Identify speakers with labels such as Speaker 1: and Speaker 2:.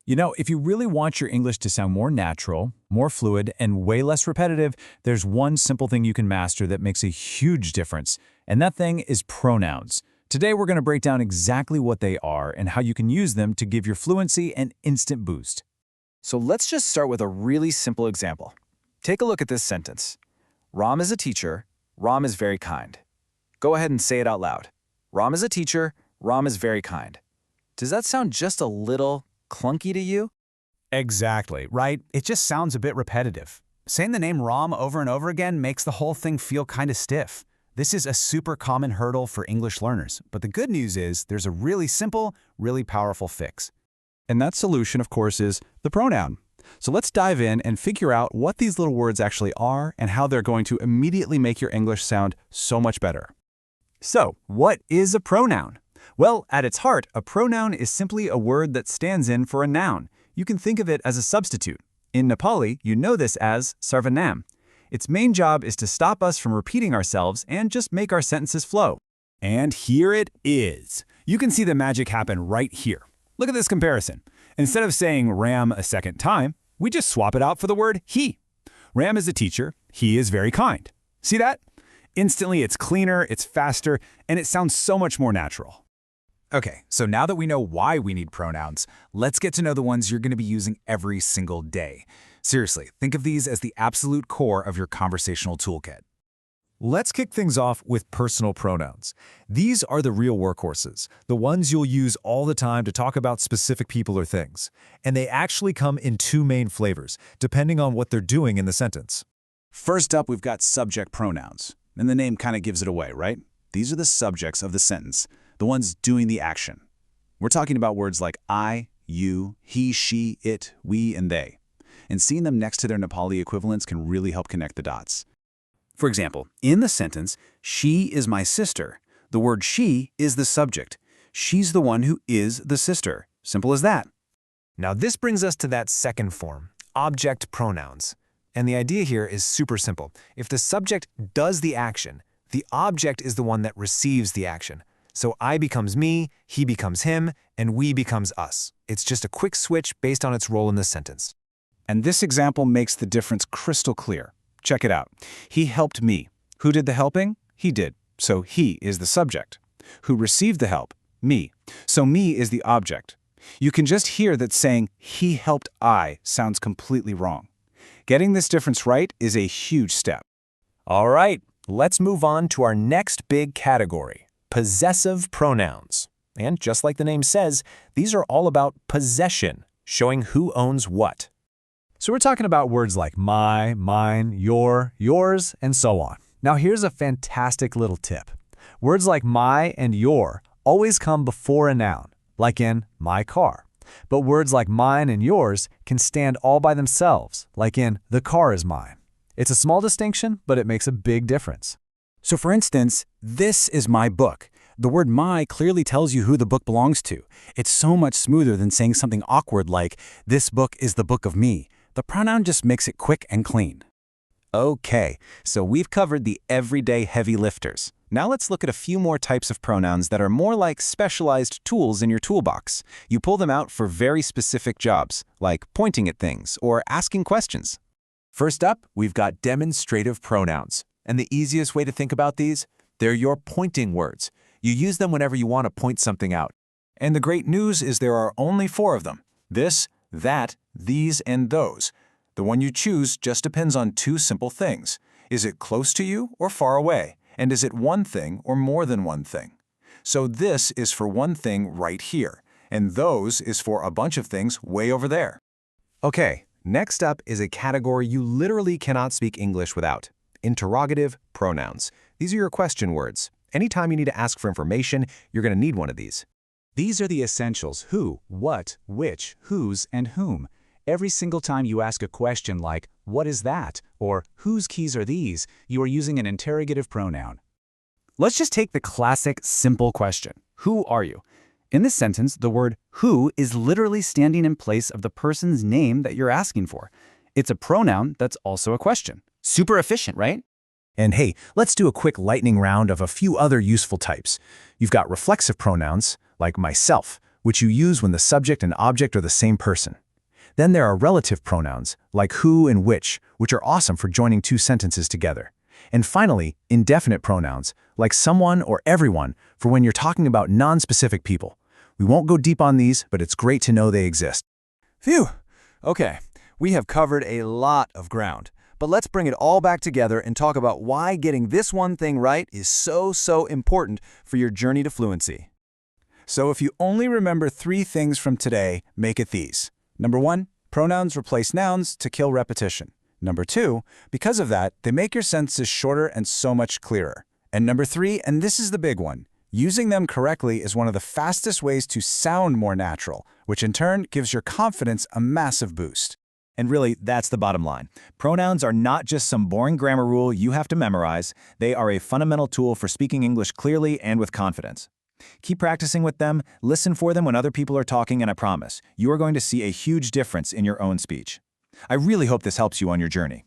Speaker 1: You know, if you really want your English to sound more natural, more fluid, and way less repetitive, there's one simple thing you can master that makes a huge difference, and that thing is pronouns. Today, we're going to break down exactly what they are and how you can use them to give your fluency an instant boost.
Speaker 2: So let's just start with a really simple example. Take a look at this sentence. Ram is a teacher, Ram is very kind. Go ahead and say it out loud. Ram is a teacher, Ram is very kind. Does that sound just a little clunky to you?
Speaker 3: Exactly, right? It just sounds a bit repetitive. Saying the name Ram over and over again makes the whole thing feel kind of stiff. This is a super common hurdle for English learners, but the good news is there's a really simple, really powerful fix.
Speaker 4: And that solution, of course, is the pronoun. So let's dive in and figure out what these little words actually are and how they're going to immediately make your English sound so much better.
Speaker 1: So, what is a pronoun? Well, at its heart, a pronoun is simply a word that stands in for a noun. You can think of it as a substitute. In Nepali, you know this as sarvanam. Its main job is to stop us from repeating ourselves and just make our sentences flow.
Speaker 3: And here it is. You can see the magic happen right here. Look at this comparison. Instead of saying Ram a second time, we just swap it out for the word he. Ram is a teacher, he is very kind. See that? Instantly, it's cleaner, it's faster, and it sounds so much more natural.
Speaker 5: Okay, so now that we know why we need pronouns, let's get to know the ones you're going to be using every single day. Seriously, think of these as the absolute core of your conversational toolkit.
Speaker 6: Let's kick things off with personal pronouns. These are the real workhorses, the ones you'll use all the time to talk about specific people or things. And they actually come in two main flavors, depending on what they're doing in the sentence.
Speaker 4: First up, we've got subject pronouns. And the name kind of gives it away, right? These are the subjects of the sentence, the ones doing the action. We're talking about words like I, you, he, she, it, we, and they. And seeing them next to their Nepali equivalents can really help connect the dots. For example, in the sentence, she is my sister, the word she is the subject. She's the one who is the sister. Simple as that.
Speaker 6: Now this brings us to that second form, object pronouns. And the idea here is super simple. If the subject does the action, the object is the one that receives the action. So I becomes me, he becomes him, and we becomes us. It's just a quick switch based on its role in the sentence.
Speaker 4: And this example makes the difference crystal clear. Check it out. He helped me. Who did the helping? He did. So he is the subject. Who received the help? Me. So me is the object. You can just hear that saying he helped I sounds completely wrong. Getting this difference right is a huge step.
Speaker 6: All right, let's move on to our next big category, possessive pronouns. And just like the name says, these are all about possession, showing who owns what. So we're talking about words like my, mine, your, yours, and so on. Now here's a fantastic little tip. Words like my and your always come before a noun, like in my car. But words like mine and yours can stand all by themselves, like in the car is mine. It's a small distinction, but it makes a big difference.
Speaker 4: So for instance, this is my book. The word my clearly tells you who the book belongs to. It's so much smoother than saying something awkward like, this book is the book of me. The pronoun just makes it quick and clean. Okay, so we've covered the everyday heavy lifters. Now let's look at a few more types of pronouns that are more like specialized tools in your toolbox. You pull them out for very specific jobs, like pointing at things or asking questions.
Speaker 6: First up, we've got demonstrative pronouns. And the easiest way to think about these, they're your pointing words. You use them whenever you want to point something out.
Speaker 2: And the great news is there are only 4 of them. This, that, these, and those. The one you choose just depends on 2 simple things. Is it close to you or far away? And is it one thing or more than one thing? So this is for one thing right here, and those is for a bunch of things way over there.
Speaker 6: Okay, next up is a category you literally cannot speak English without. Interrogative pronouns. These are your question words. Anytime you need to ask for information, you're going to need one of these.
Speaker 1: These are the essentials: who, what, which, whose, and whom. Every single time you ask a question like, what is that? Or whose keys are these? You are using an interrogative pronoun.
Speaker 2: Let's just take the classic simple question. Who are you? In this sentence, the word who is literally standing in place of the person's name that you're asking for. It's a pronoun that's also a question. Super efficient, right?
Speaker 6: And hey, let's do a quick lightning round of a few other useful types. You've got reflexive pronouns, like myself,
Speaker 1: which you use when the subject and object are the same person. Then there are relative pronouns, like who and which are awesome for joining two sentences together. And finally, indefinite pronouns, like someone or everyone, for when you're talking about non-specific people. We won't go deep on these, but it's great to know they exist.
Speaker 3: Phew! Okay, we have covered a lot of ground. But let's bring it all back together and talk about why getting this one thing right is so important for your journey to fluency. So if you only remember 3 things from today, make it these. Number 1, pronouns replace nouns to kill repetition. Number 2, because of that, they make your sentences shorter and so much clearer. And number 3, and this is the big one, using them correctly is one of the fastest ways to sound more natural, which in turn gives your confidence a massive boost.
Speaker 5: And really, that's the bottom line. Pronouns are not just some boring grammar rule you have to memorize. They are a fundamental tool for speaking English clearly and with confidence. Keep practicing with them, listen for them when other people are talking, and I promise, you are going to see a huge difference in your own speech. I really hope this helps you on your journey.